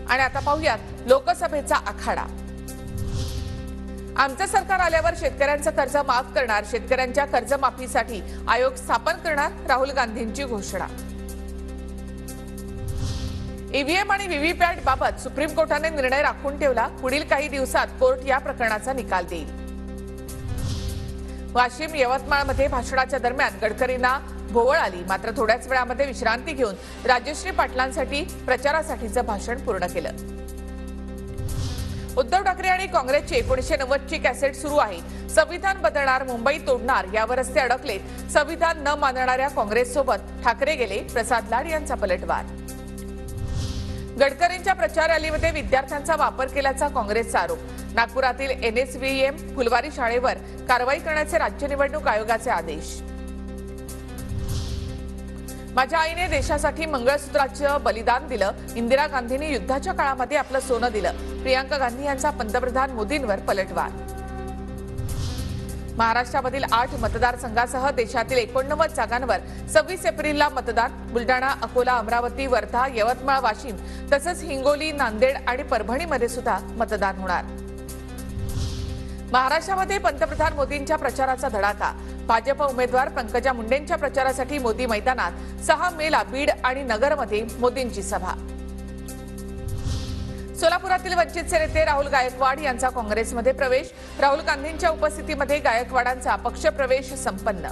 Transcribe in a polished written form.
आणि आता पाहूयात लोकसभेचा आखाडा। आमचं सरकार आल्यावर शेतकऱ्यांचं कर्ज माफ करणार, शेतकऱ्यांच्या कर्जमाफीसाठी आयोग स्थापन करणार, राहुल गांधींची घोषणा। ईव्हीएम आणि व्हीव्हीपॅट बाबत सुप्रीम कोर्टाने निर्णय राखून ठेवला, पुढील काही दिवसात कोर्ट या प्रकरणाचा निकाल देईल। वाशिम यवतमाळमध्ये भाषणाच्या दरम्यान गडकरींना भोवळ आली, मात्र थोड्याच वेळामध्ये विश्रांती घेऊन राजश्री पाटलांसाठी प्रचारासाठीचं भाषण पूर्ण केलं। उद्धव ठाकरे आणि काँग्रेसची 1990 ची कॅसेट सुरू आहे, संविधान बदलणार, मुंबई तोडणार यावरच ते अडकले। संविधान न मानणाऱ्या काँग्रेससोबत ठाकरे गेले, प्रसाद लाड यांचा पलटवार। गडकरींच्या प्रचार रॅलीमध्ये विद्यार्थ्यांचा वापर केल्याचा काँग्रेसचा आरोप। नागपुरातील एनएसव्हीएम फुलवारी शाळेवर कारवाई करण्याचे राज्य निवडणूक आयोगाचे आदेश। माझ्या आईने देशासाठी मंगळसूत्राचं बलिदान दिलं, इंदिरा गांधींनी युद्धाच्या काळामध्ये आपलं सोनं दिलं, प्रियांका गांधी यांचा पंतप्रधान मोदींवर पलटवार। महाराष्ट्रामधील 8 मतदारसंघासह देशातील 89 जागांवर 26 एप्रिलला मतदान। बुलडाणा, अकोला, अमरावती, वर्धा, यवतमाळ, वाशिम तसंच हिंगोली, नांदेड आणि परभणीमध्ये सुद्धा मतदान होणार। महाराष्ट्रामध्ये पंतप्रधान मोदींच्या प्रचाराचा धडाका। भाजप उमेदवार पंकजा मुंडेंच्या प्रचारासाठी मोदी मैदानात। 6 मेला बीड आणि नगरमध्ये मोदींची सभा। सोलापुरातील वंचितचे नेते राहुल गायकवाड यांचा काँग्रेसमध्ये प्रवेश। राहुल गांधींच्या उपस्थितीमध्ये गायकवाडांचा पक्षप्रवेश संपन्न।